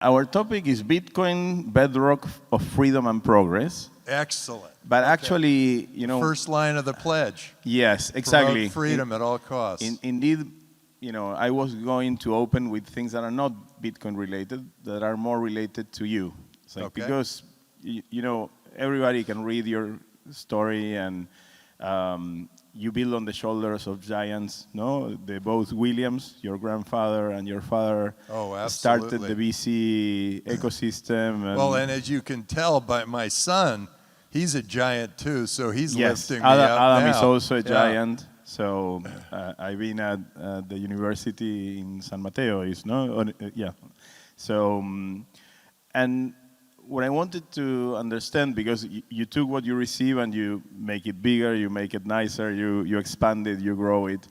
Our topic is Bitcoin, bedrock of freedom and progress. Excellent. But actually, you know... First line of the pledge. Yes, exactly. Promote freedom at all costs. Indeed, you know, I was going to open with things that are not Bitcoin related, that are more related to you. It's like, because, you know, everybody can read your story, and you build on the shoulders of giants, no? Both Williams, your grandfather and your father, started the VC ecosystem. And well, and as you can tell by my son, he's a giant too, so he's lifting me up Adam now. is also a giant. So I've been at the university in San Mateo, So, and what I wanted to understand, because you took what you receive and you make it bigger, you make it nicer, you expand it, you grow it.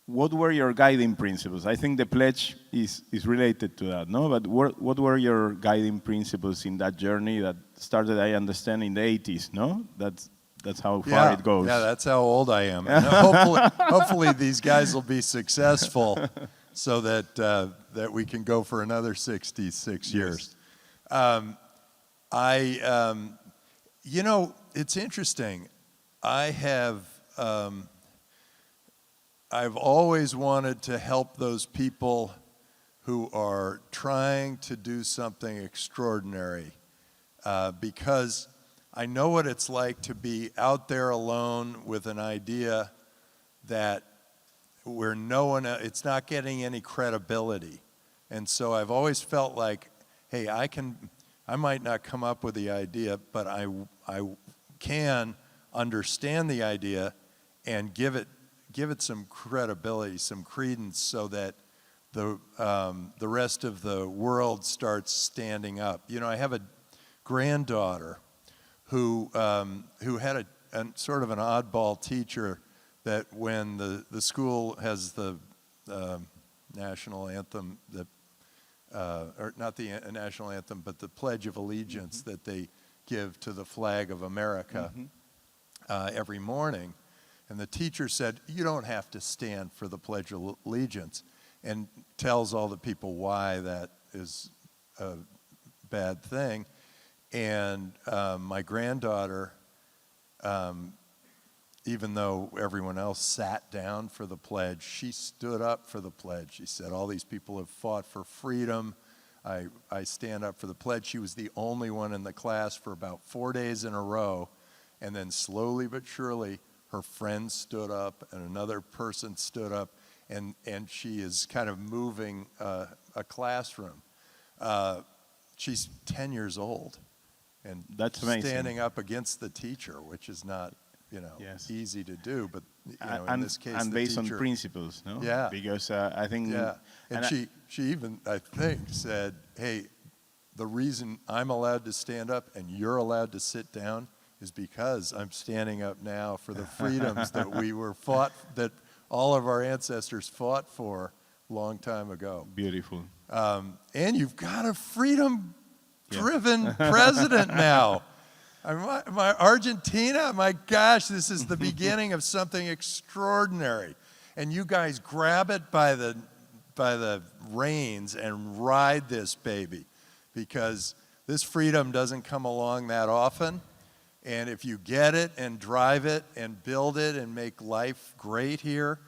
What were your guiding principles? I think the pledge is related to that, no? But what were your guiding principles in that journey that started, I understand, in the 80s, no? That's how far it goes. Yeah, that's how old I am. And hopefully these guys will be successful so that we can go for another 66 years. You know, it's interesting. I've always wanted to help those people who are trying to do something extraordinary because I know what it's like to be out there alone with an idea that where it's not getting any credibility. And so I've always felt like, hey, I might not come up with the idea, but I can understand the idea and give it some credibility, some credence, so that the rest of the world starts standing up. You know, I have a granddaughter who had a sort of an oddball teacher that when the school has the national anthem, or not the national anthem, but the Pledge of Allegiance that they give to the flag of America every morning. And the teacher said, you don't have to stand for the Pledge of Allegiance, and tells all the people why that is a bad thing. And my granddaughter, even though everyone else sat down for the pledge, she stood up for the pledge. She said, all these people have fought for freedom. I stand up for the pledge. She was the only one in the class for about 4 days in a row. And then slowly but surely, her friends stood up and another person stood up, and she is kind of moving a classroom. She's 10 years old. And that's amazing. Standing up against the teacher, which is not, you know, easy to do, but you know, in this case, and based on principles, no? Yeah. Because I think. Yeah. And she even, I think, said, "Hey, the reason I'm allowed to stand up and you're allowed to sit down is because I'm standing up now for the freedoms that that all of our ancestors fought for a long time ago." Beautiful. And you've got a freedom-driven president now. My Argentina, my gosh, this is the beginning of something extraordinary. And you guys grab it by the reins and ride this baby, because this freedom doesn't come along that often. And if you get it and drive it and build it and make life great here,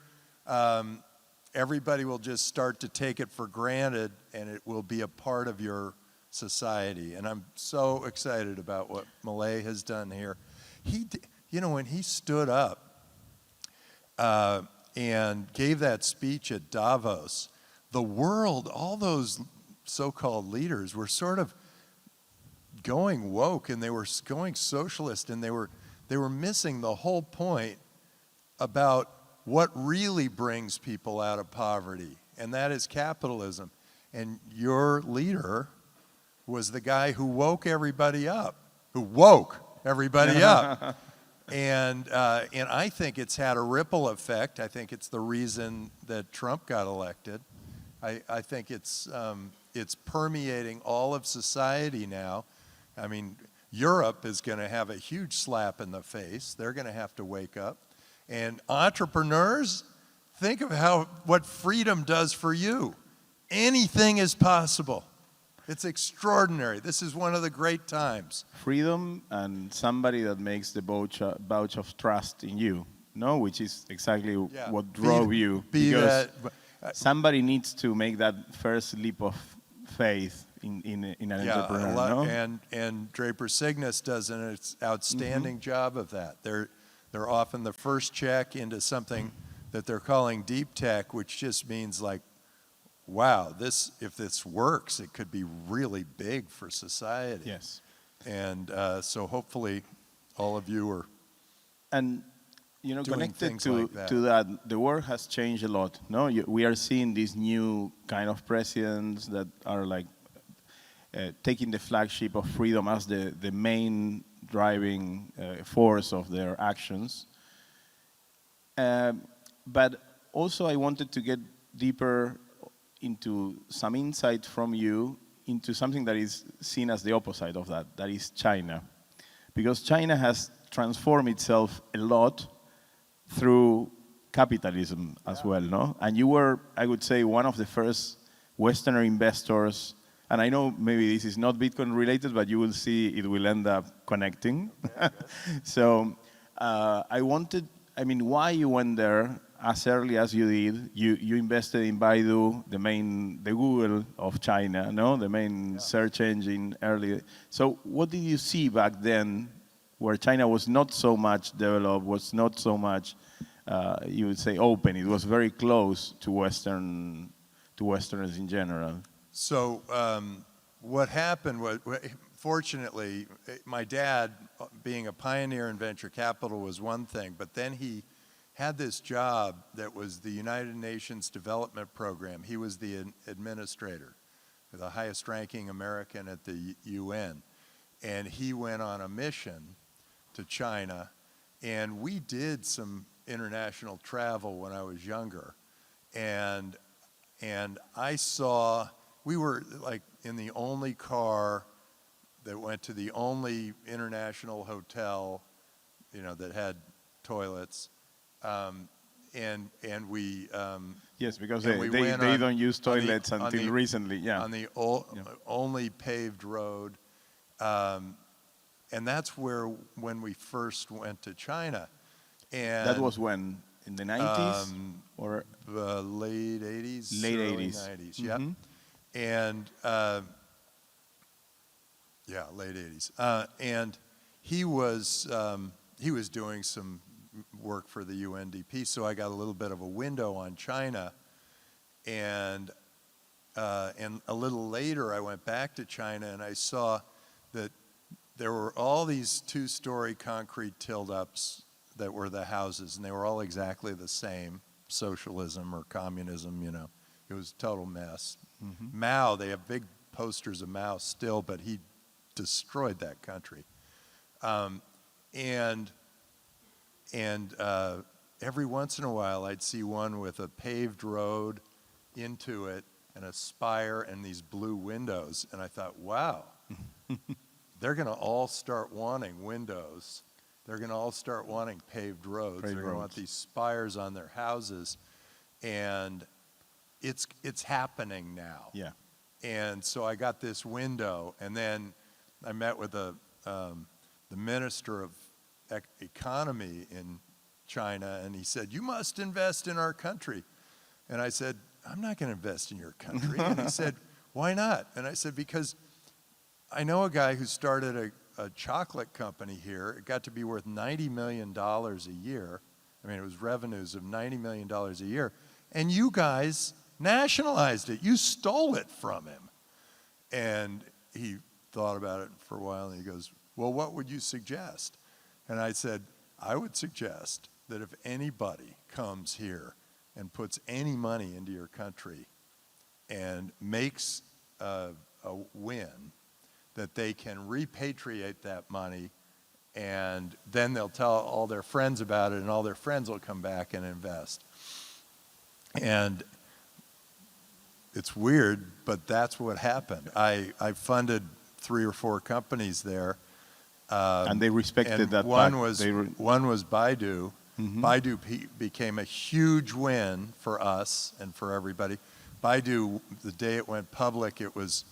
everybody will just start to take it for granted, and it will be a part of your society. And I'm so excited about what Malay has done here. You know, when he stood up and gave that speech at Davos, the world, all those so-called leaders were sort of going woke, and they were going socialist, and they were missing the whole point about what really brings people out of poverty, and that is capitalism. And your leader was the guy who woke everybody up, and I think it's had a ripple effect. I think it's the reason that Trump got elected. I think it's permeating all of society now. I mean, Europe is going to have a huge slap in the face. They're going to have to wake up. And entrepreneurs, think of what freedom does for you. Anything is possible. It's extraordinary. This is one of the great times. Freedom and somebody that makes the vouch of trust in you, no? Which is exactly what drove you. Because somebody needs to make that first leap of faith in an entrepreneur, no? And Draper Cygnus does an outstanding job of that. They're often the first check into something that they're calling deep tech, which just means like, wow, if this works, it could be really big for society. Yes. And so hopefully all of you are connected to that, the world has changed a lot. No, we are seeing these new kind of presidents that are like taking the flagship of freedom as the main driving force of their actions. But also I wanted to get deeper into some insight from you into something that is seen as the opposite of that is China. Because China has transformed itself a lot through capitalism as well, no? And you were, I would say, one of the first Westerner investors, and I know maybe this is not Bitcoin related, but you will see it will end up connecting. Okay, so why you went there as early as you did? You invested in Baidu, the Google of China, no? The main search engine early. So what did you see back then where China was not so much developed, was not so much, you would say, open? It was very close to Westerners in general. So what happened was, fortunately, my dad, being a pioneer in venture capital was one thing, but then he had this job that was the United Nations Development Program. He was the administrator, the highest ranking American at the UN. And he went on a mission to China, and we did some international travel when I was younger. And I saw, we were like in the only car that went to the only international hotel, that had toilets. And we yes, because they don't use toilets until recently. Yeah, on the only paved road, and that's when we first went to China. And that was when, in the 90s or late 80s, late early 80s. 90s. Yeah, and late 80s. And he was doing some work for the UNDP, so I got a little bit of a window on China, and a little later I went back to China and I saw that there were all these two-story concrete tilt-ups that were the houses, and they were all exactly the same, socialism or communism, it was a total mess. Mao, they have big posters of Mao still, but he destroyed that country. And every once in a while, I'd see one with a paved road into it and a spire and these blue windows. And I thought, wow, they're going to all start wanting windows. They're going to all start wanting paved roads. They're going to want these spires on their houses. And it's happening now. Yeah. And so I got this window, and then I met with the minister of economy in China, and he said, "You must invest in our country." And I said, "I'm not going to invest in your country." And he said, "Why not?" And I said, "Because I know a guy who started a chocolate company here. It got to be worth $90 million a year. I mean, it was revenues of $90 million a year. And you guys nationalized it. You stole it from him." And he thought about it for a while, and he goes, "Well, what would you suggest?" And I said, "I would suggest that if anybody comes here and puts any money into your country and makes a win, that they can repatriate that money, and then they'll tell all their friends about it, and all their friends will come back and invest." And it's weird, but that's what happened. I funded 3 or 4 companies there. And they respected that. One was Baidu. Baidu became a huge win for us and for everybody. Baidu, the day it went public, it was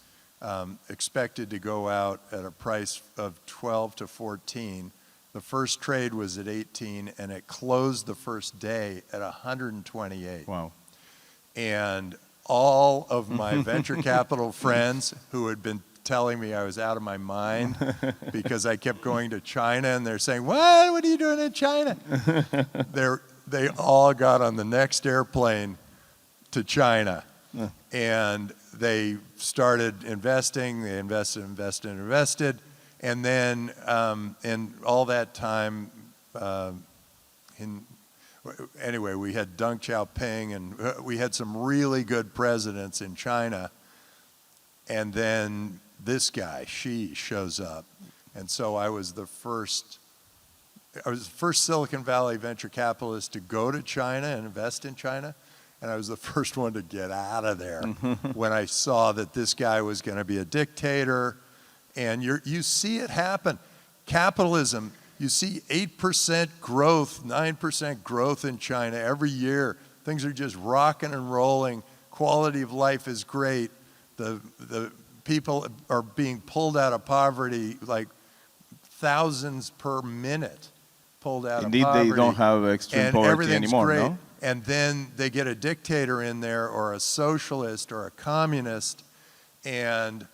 expected to go out at a price of 12 to 14. The first trade was at 18, and it closed the first day at 128. Wow. And all of my venture capital friends who had been telling me I was out of my mind because I kept going to China, and they're saying, what are you doing in China? They all got on the next airplane to China. And they started investing. They invested. And then in all that time, anyway, we had Deng Xiaoping, and we had some really good presidents in China. And then this guy, Xi, shows up. And so I was the first Silicon Valley venture capitalist to go to China and invest in China. And I was the first one to get out of there when I saw that this guy was going to be a dictator. And you see it happen. Capitalism, you see 8% growth, 9% growth in China every year. Things are just rocking and rolling. Quality of life is great. The people are being pulled out of poverty, like thousands per minute pulled out Indeed, of poverty. they don't have extreme poverty anymore, great. no? And then they get a dictator in there, or a socialist, or a communist, and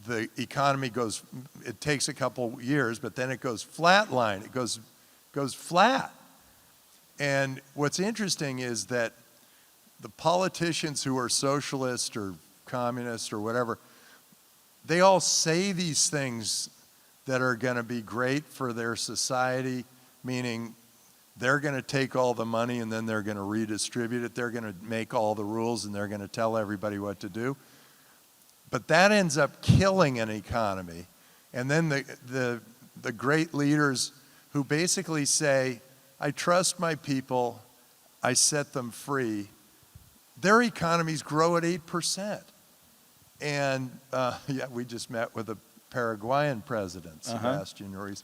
the economy goes, it takes a couple years, but then it goes flatline. It goes flat. And what's interesting is that the politicians who are socialist or communist or whatever, they all say these things that are going to be great for their society, meaning they're going to take all the money and then they're going to redistribute it. They're going to make all the rules and they're going to tell everybody what to do. But that ends up killing an economy. And then the great leaders who basically say, I trust my people, I set them free, their economies grow at 8%. And yeah, we just met with a Paraguayan president, Sebastian Ruiz.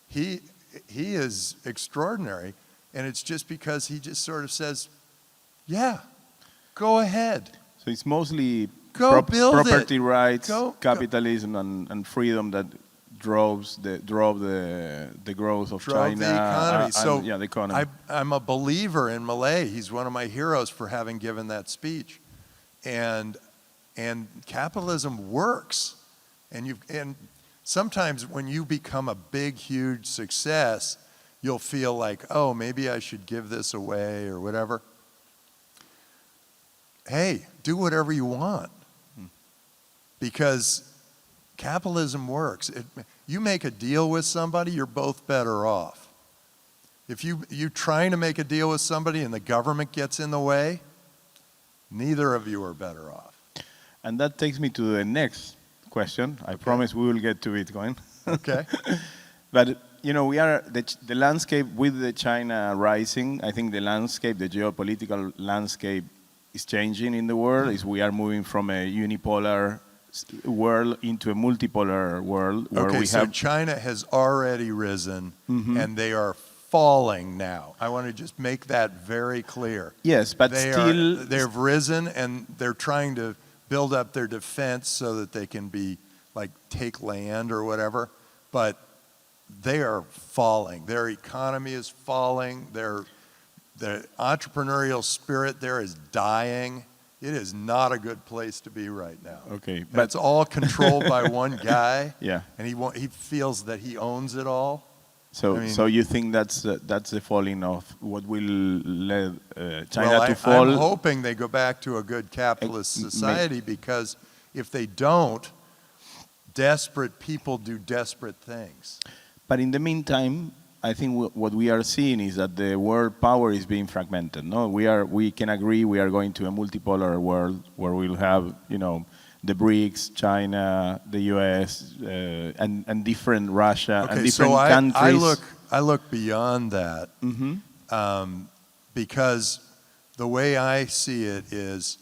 He is extraordinary. And it's just because he just sort of says, yeah, go ahead. So it's mostly property rights, capitalism, and freedom that drove the growth of China. The economy. So the economy. I'm a believer in Malay. He's one of my heroes for having given that speech. And capitalism works. And sometimes when you become a big, huge success, you'll feel like, oh, maybe I should give this away or whatever. Hey, do whatever you want. Because capitalism works. You make a deal with somebody, you're both better off. If you're trying to make a deal with somebody and the government gets in the way, neither of you are better off. And that takes me to the next question. I promise we will get to Bitcoin. Okay. But we are the landscape with the China rising. I think the landscape, the geopolitical landscape, is changing in the world. We are moving from a unipolar world into a multipolar world. Where so China has already risen, and they are falling now. I want to just make that very clear. Yes, but they've risen, and they're trying to build up their defense so that they can be take land or whatever. But they are falling. Their economy is falling. The entrepreneurial spirit there is dying. It is not a good place to be right now. Okay, but it's all controlled by one guy. Yeah, and he feels that he owns it all. So you think that's the falling of what will lead China to fall? I'm hoping they go back to a good capitalist society, because if they don't, desperate people do desperate things. But in the meantime, I think what we are seeing is that the world power is being fragmented. No, we can agree we are going to a multipolar world where we'll have the BRICS, China, the US, and different Russia and different countries. I look beyond that, because the way I see it is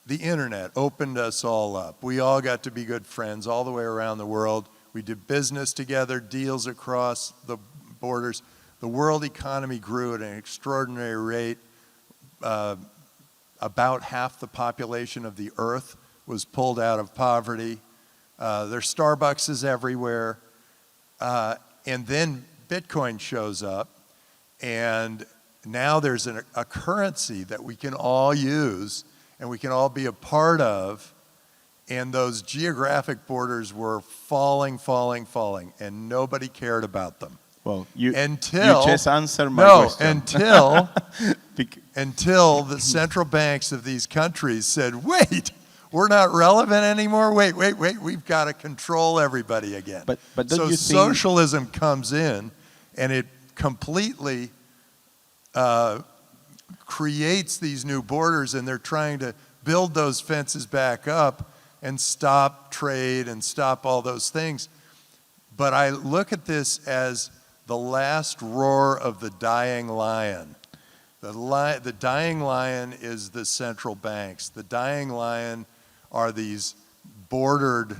the internet opened us all up. We all got to be good friends all the way around the world. We did business together, deals across the borders. The world economy grew at an extraordinary rate. About half the population of the earth was pulled out of poverty. There's Starbucks everywhere. And then Bitcoin shows up, and now there's a currency that we can all use and we can all be a part of, and those geographic borders were falling, and nobody cared about them. Well, you Until, just answered my question. until the central banks of these countries said, wait, we're not relevant anymore. Wait, we've got to control everybody again. But don't so you think socialism comes in, and it completely creates these new borders, and they're trying to build those fences back up and stop trade and stop all those things. But I look at this as the last roar of the dying lion. The dying lion is the central banks. The dying lion are these bordered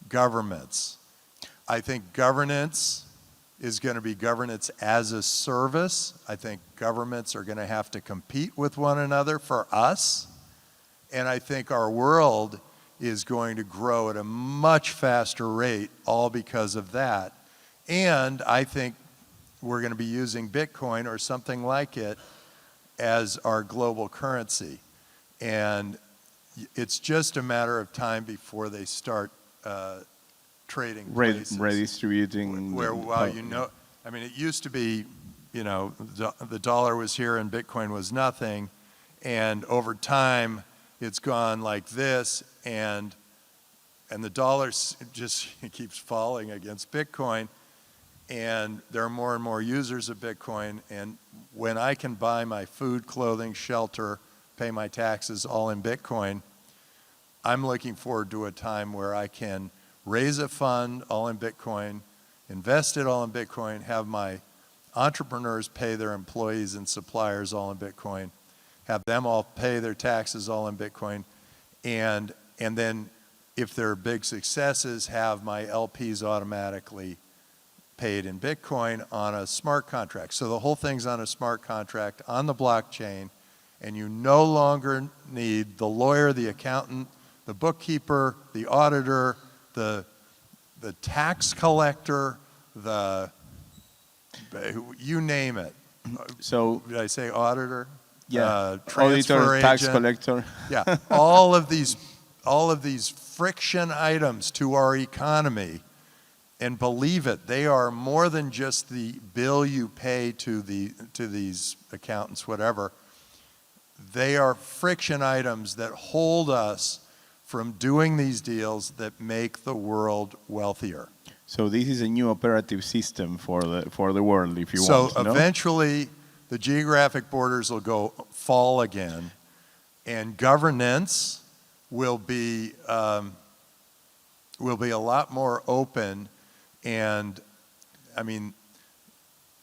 governments. I think governance is going to be governance as a service. I think governments are going to have to compete with one another for us. And I think our world is going to grow at a much faster rate, all because of that. And I think we're going to be using Bitcoin or something like it as our global currency. And it's just a matter of time before they start trading places. Redistributing. Where, well, you know, I mean, it used to be, you know, the dollar was here and Bitcoin was nothing. And over time, it's gone like this, and the dollar just keeps falling against Bitcoin. And there are more and more users of Bitcoin. And when I can buy my food, clothing, shelter, pay my taxes all in Bitcoin, I'm looking forward to a time where I can raise a fund all in Bitcoin, invest it all in Bitcoin, have my entrepreneurs pay their employees and suppliers all in Bitcoin, have them all pay their taxes all in Bitcoin, and then if they're big successes, have my LPs automatically paid in Bitcoin on a smart contract. So the whole thing's on a smart contract on the blockchain, and you no longer need the lawyer, the accountant, the bookkeeper, the auditor, the tax collector, you name it. So did I say auditor? Yeah, Transfer auditor, agent. tax collector. Yeah, all of these friction items to our economy, and believe it, they are more than just the bill you pay to these accountants, whatever. They are friction items that hold us from doing these deals that make the world wealthier. So this is a new operative system for the world, if you so want. So eventually, the geographic borders will fall again, and governance will be a lot more open. And I mean,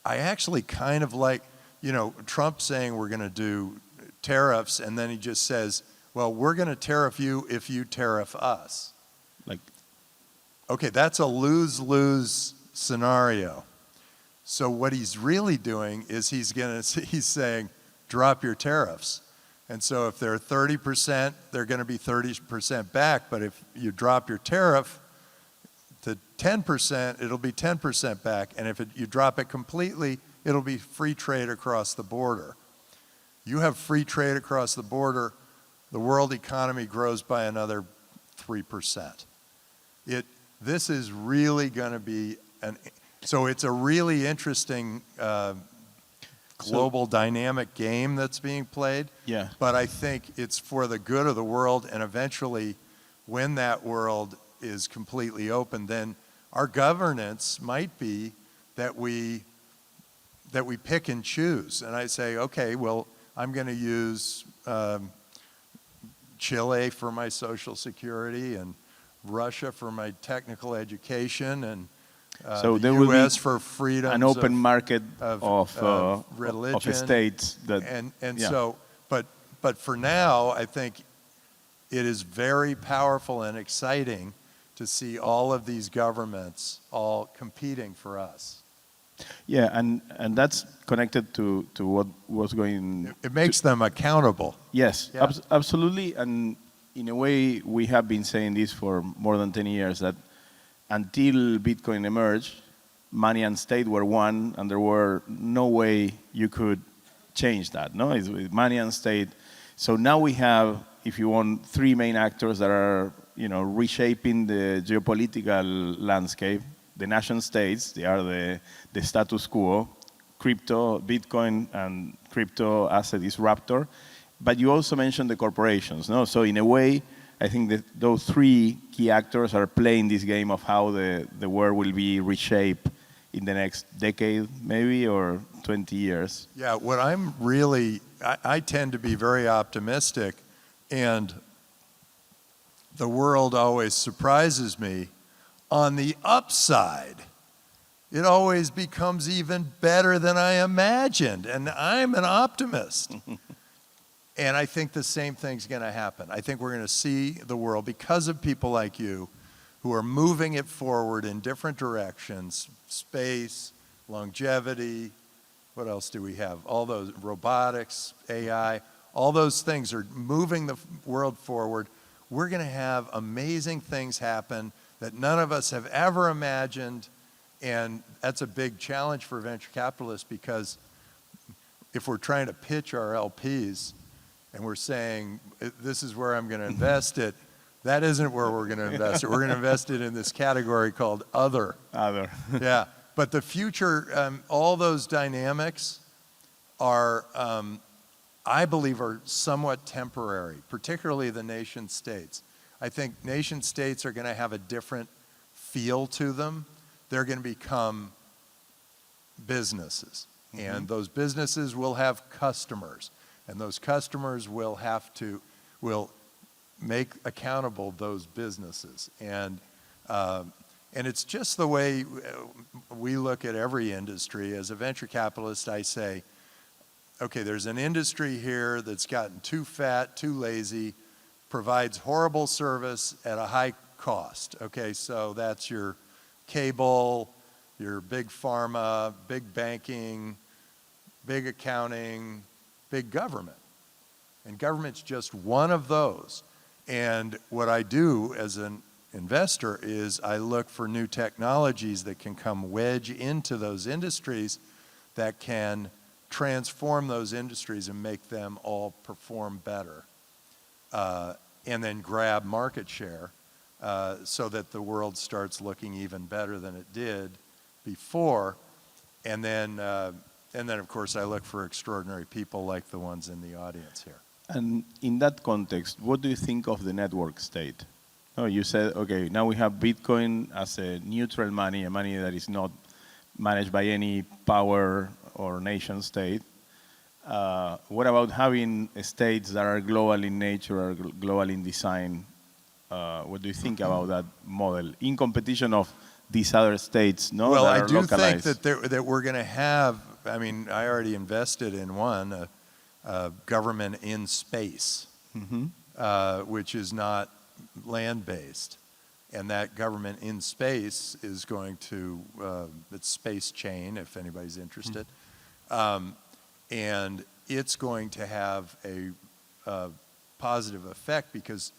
I actually kind of like, you know, Trump saying we're going to do tariffs, and then he just says, well, we're going to tariff you if you tariff us. Like, okay, that's a lose-lose scenario. So what he's really doing is he's saying, drop your tariffs. And so if they're 30%, they're going to be 30% back. But if you drop your tariff to 10%, it'll be 10% back. And if you drop it completely, it'll be free trade across the border. You have free trade across the border, the world economy grows by another 3%. This is really going to be so it's a really interesting global dynamic game that's being played. Yeah. But I think it's for the good of the world, and eventually, when that world is completely open, then our governance might be that we pick and choose. And I say, okay, well, I'm going to use Chile for my Social Security, and Russia for my technical education, and so the there will U.S. be for freedom, an open market of religion, of states that and yeah. so, but for now, I think it is very powerful and exciting to see all of these governments all competing for us. Yeah, and that's connected to what was going. It makes them accountable. Yes, Yeah. absolutely. And in a way, we have been saying this for more than 10 years, that until Bitcoin emerged, money and state were one, and there were no way you could change that, no? It's with money and state. So now we have, if you want, three main actors that are, reshaping the geopolitical landscape. The nation states, they are the status quo. Crypto, Bitcoin, and crypto asset disruptor. But you also mentioned the corporations, no? So in a way, I think that those three key actors are playing this game of how the world will be reshaped in the next decade, maybe, or 20 years. Yeah, what I'm really, I tend to be very optimistic, and the world always surprises me. On the upside, it always becomes even better than I imagined, and I'm an optimist. And I think the same thing's going to happen. I think we're going to see the world, because of people like you, who are moving it forward in different directions, space, longevity, what else do we have? All those, robotics, AI, all those things are moving the world forward. We're going to have amazing things happen that none of us have ever imagined, and that's a big challenge for venture capitalists, because if we're trying to pitch our LPs and we're saying, this is where I'm going to invest it, that isn't where we're going to invest it. We're going to invest it in this category called other. Other. Yeah, but the future, all those dynamics are, I believe, are somewhat temporary, particularly the nation states. I think nation states are going to have a different feel to them. They're going to become businesses, and those businesses will have customers, and those customers will make accountable those businesses. And it's just the way we look at every industry. As a venture capitalist, I say, okay, there's an industry here that's gotten too fat, too lazy, provides horrible service at a high cost. Okay, so that's your cable, your big pharma, big banking, big accounting, big government. And government's just one of those. And what I do as an investor is I look for new technologies that can come wedge into those industries that can transform those industries and make them all perform better. And then grab market share so that the world starts looking even better than it did before. And then, of course, I look for extraordinary people like the ones in the audience here. And in that context, what do you think of the network state? Oh, you said, okay, now we have Bitcoin as a neutral money, a money that is not managed by any power or nation state. What about having states that are global in nature or global in design? What do you think about that model in competition of these other states? No, well, that I are do localized? think that we're going to have, I mean, I already invested in one, government in space, which is not land-based. And that government in space is going to, it's Space Chain, if anybody's interested. And it's going to have a positive effect, because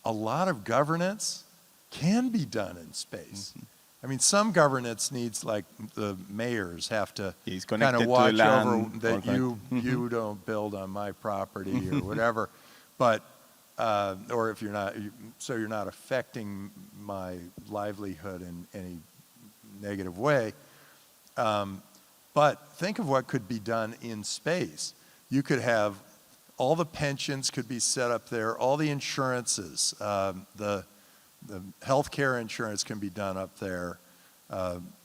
a lot of governance can be done in space. I mean, some governance needs, like the mayors have to kind of watch over that you don't build on my property or whatever. But, or if you're not, so you're not affecting my livelihood in any negative way. But think of what could be done in space. You could have, all the pensions could be set up there, all the insurances, the healthcare insurance can be done up there,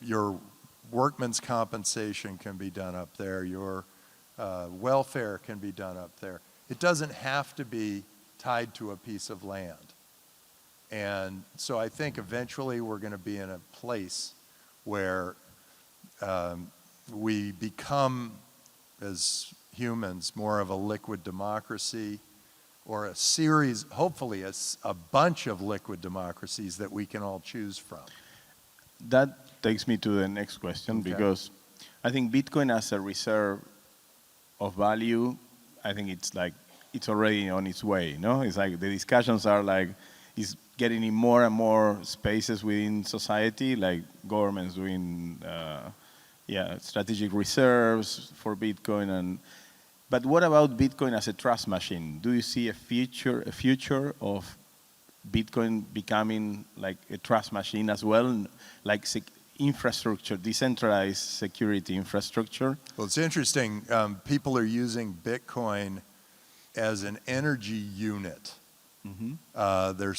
your workman's compensation can be done up there, your welfare can be done up there. It doesn't have to be tied to a piece of land. And so I think eventually we're going to be in a place where we become, as humans, more of a liquid democracy, or a series, hopefully a bunch of liquid democracies that we can all choose from. That takes me to the next question, because I think Bitcoin as a reserve of value, I think it's like it's already on its way, no? It's like the discussions are like, it's getting in more and more spaces within society, like governments doing, strategic reserves for Bitcoin. But what about Bitcoin as a trust machine? Do you see a future of Bitcoin becoming like a trust machine as well, like infrastructure, decentralized security infrastructure? Well, it's interesting. People are using Bitcoin as an energy unit. They're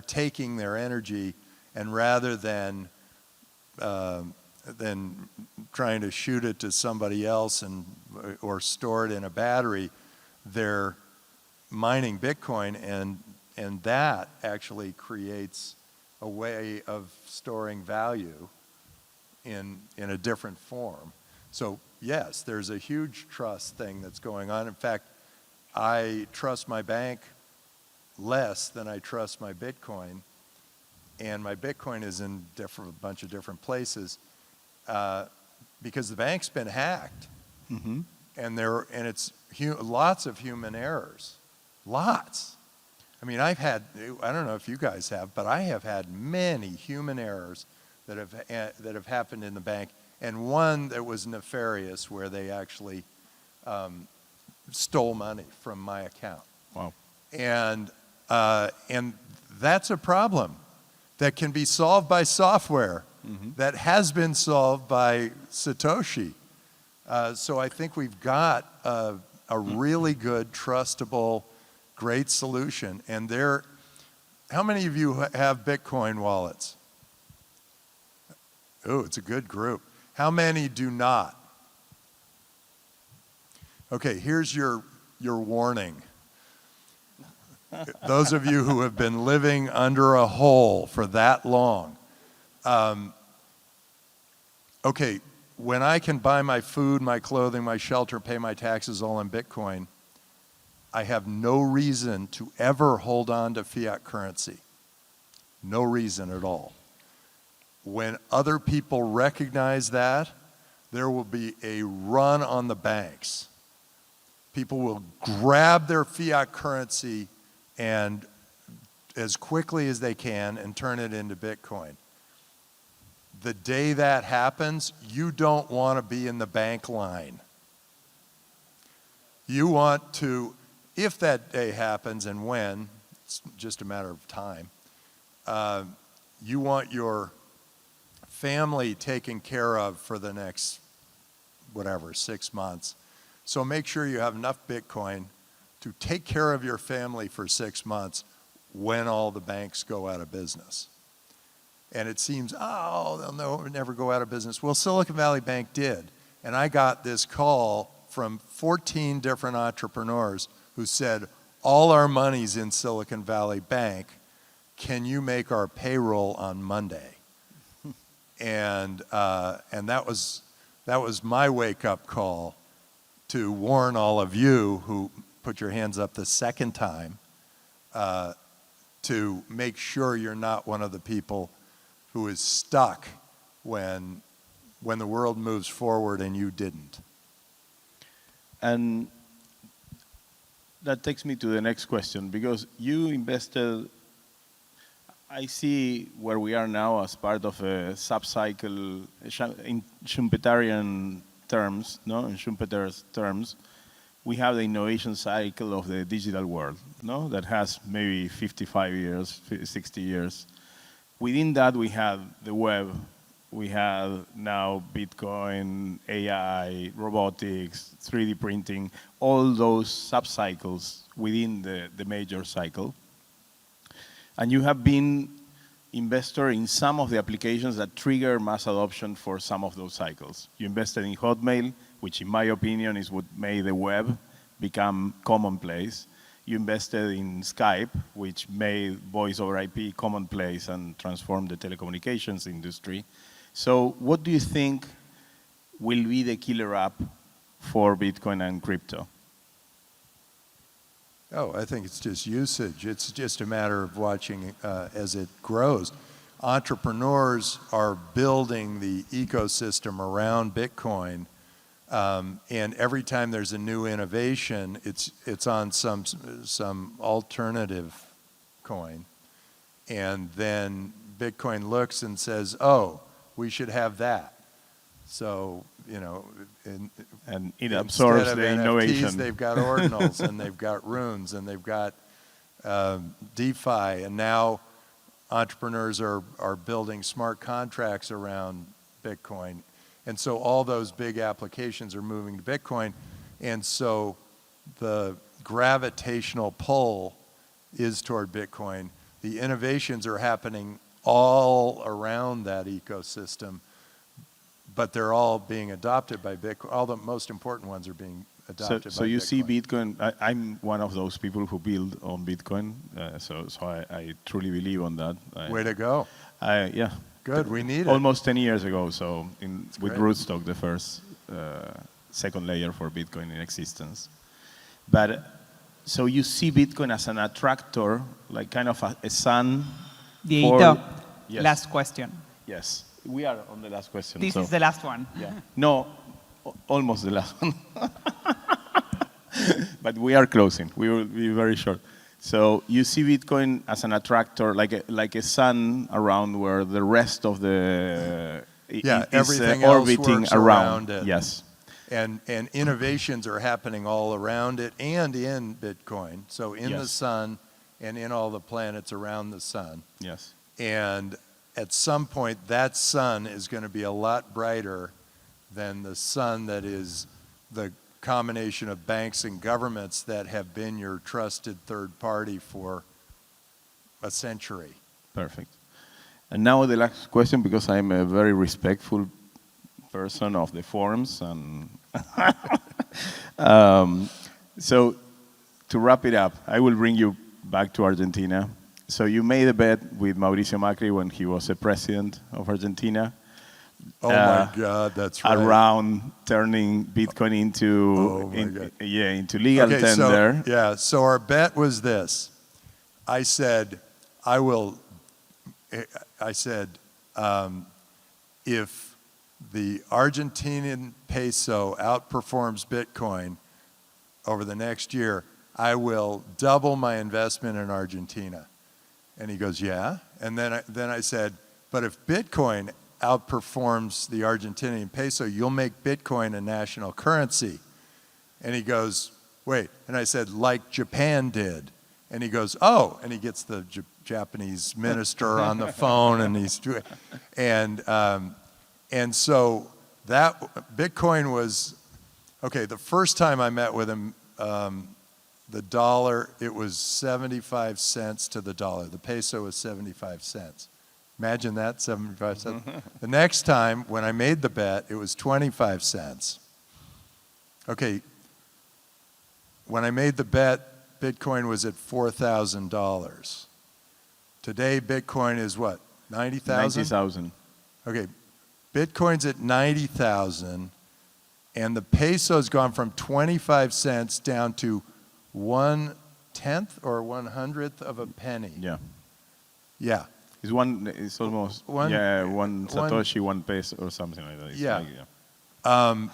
taking their energy, and rather than trying to shoot it to somebody else or store it in a battery, they're mining Bitcoin, and that actually creates a way of storing value in a different form. So yes, there's a huge trust thing that's going on. In fact, I trust my bank less than I trust my Bitcoin, and my Bitcoin is in a bunch of different places because the bank's been hacked, and it's lots of human errors, lots. I mean, I don't know if you guys have, but I have had many human errors that have happened in the bank, and one that was nefarious where they actually stole money from my account. Wow. And that's a problem that can be solved by software that has been solved by Satoshi. So I think we've got a really good, trustable, great solution. And how many of you have Bitcoin wallets? Oh, it's a good group. How many do not? Okay, here's your warning. Those of you who have been living under a hole for that long. Okay, when I can buy my food, my clothing, my shelter, pay my taxes all in Bitcoin, I have no reason to ever hold on to fiat currency. No reason at all. When other people recognize that, there will be a run on the banks. People will grab their fiat currency and as quickly as they can and turn it into Bitcoin. The day that happens, you don't want to be in the bank line. You want to, if that day happens, and when, it's just a matter of time, you want your family taken care of for the next, 6 months. So make sure you have enough Bitcoin to take care of your family for 6 months when all the banks go out of business. And it seems, they'll never go out of business. Well, Silicon Valley Bank did. And I got this call from 14 different entrepreneurs who said, all our money's in Silicon Valley Bank. Can you make our payroll on Monday? And that was my wake-up call to warn all of you who put your hands up the second time to make sure you're not one of the people who is stuck when the world moves forward and you didn't. And that takes me to the next question, because you invested, I see where we are now as part of a sub-cycle in Schumpeterian terms, no? In Schumpeter's terms, we have the innovation cycle of the digital world, no? That has maybe 55 years, 60 years. Within that, we have the web, we have now Bitcoin, AI, robotics, 3D printing, all those sub-cycles within the major cycle. And you have been investor in some of the applications that trigger mass adoption for some of those cycles. You invested in Hotmail, which in my opinion is what made the web become commonplace. You invested in Skype, which made voice over IP commonplace and transformed the telecommunications industry. So what do you think will be the killer app for Bitcoin and crypto? Oh, I think it's just usage. It's just a matter of watching as it grows. Entrepreneurs are building the ecosystem around Bitcoin And every time there's a new innovation, it's on some alternative coin. And then Bitcoin looks and says, oh, we should have that. So, you know, and it absorbs the NFTs, innovation. They've got ordinals and they've got runes and they've got DeFi, and now entrepreneurs are building smart contracts around Bitcoin. And so all those big applications are moving to Bitcoin. And so the gravitational pull is toward Bitcoin. The innovations are happening all around that ecosystem, but they're all being adopted by Bitcoin. All the most important ones are being adopted by Bitcoin. So you see Bitcoin, I'm one of those people who build on Bitcoin, so I truly believe on that. Way to go. Yeah. Good, we need it. Almost 10 years ago, so with great. Rootstock, the first second layer for Bitcoin in existence. But so you see Bitcoin as an attractor, like kind of a sun. Diego, Yes. last question. Yes, we are on the last question. This is the last one. Yeah. No, almost the last one. But we are closing. We will be very short. So you see Bitcoin as an attractor, like a sun around where the rest of the everything is else orbiting works around it. Yes. And innovations are happening all around it and in Bitcoin. So in the sun and in all the planets around the sun. Yes. And at some point, that sun is going to be a lot brighter than the sun that is the combination of banks and governments that have been your trusted third party for a century. Perfect. And now the last question, because I'm a very respectful person of the forums, and so to wrap it up, I will bring you back to Argentina. So you made a bet with Mauricio Macri when he was the president of Argentina. Oh my God, that's right. Around turning Bitcoin into into legal tender. So our bet was this. I said, if the Argentinian peso outperforms Bitcoin over the next year, I will double my investment in Argentina. And he goes, yeah. And then I said, but if Bitcoin outperforms the Argentinian peso, you'll make Bitcoin a national currency. And he goes, wait. And I said, like Japan did. And he goes, oh. And he gets the Japanese minister on the phone, and and so that Bitcoin was, okay, the first time I met with him, the dollar, it was 75 cents to the dollar. The peso was 75 cents. Imagine that, 75 cents. The next time, when I made the bet, it was 25 cents. Okay, when I made the bet, Bitcoin was at $4,000. Today, Bitcoin is what, 90,000? 90,000. Okay, Bitcoin's at 90,000, and the peso's gone from 25 cents down to 1/10 or 1/100th of a penny. Yeah. Yeah. It's almost one Satoshi, one peso or something like that. It's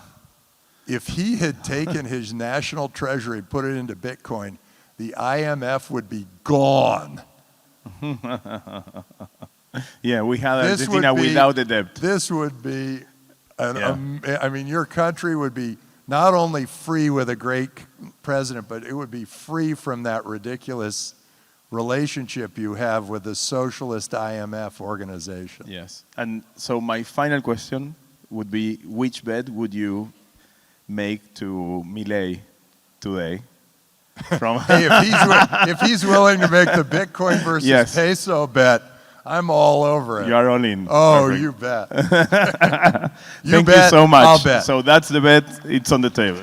if he had taken his national treasury and put it into Bitcoin, the IMF would be gone. Yeah, we had Argentina without the debt. This would be, I mean, your country would be not only free with a great president, but it would be free from that ridiculous relationship you have with the socialist IMF organization. Yes. And so my final question would be, which bet would you make to Milei today? Hey, if he's willing to make the Bitcoin versus peso bet, I'm all over it. You are all in. Oh, perfect. You bet. Thank you so much. I'll bet. So that's the bet. It's on the table.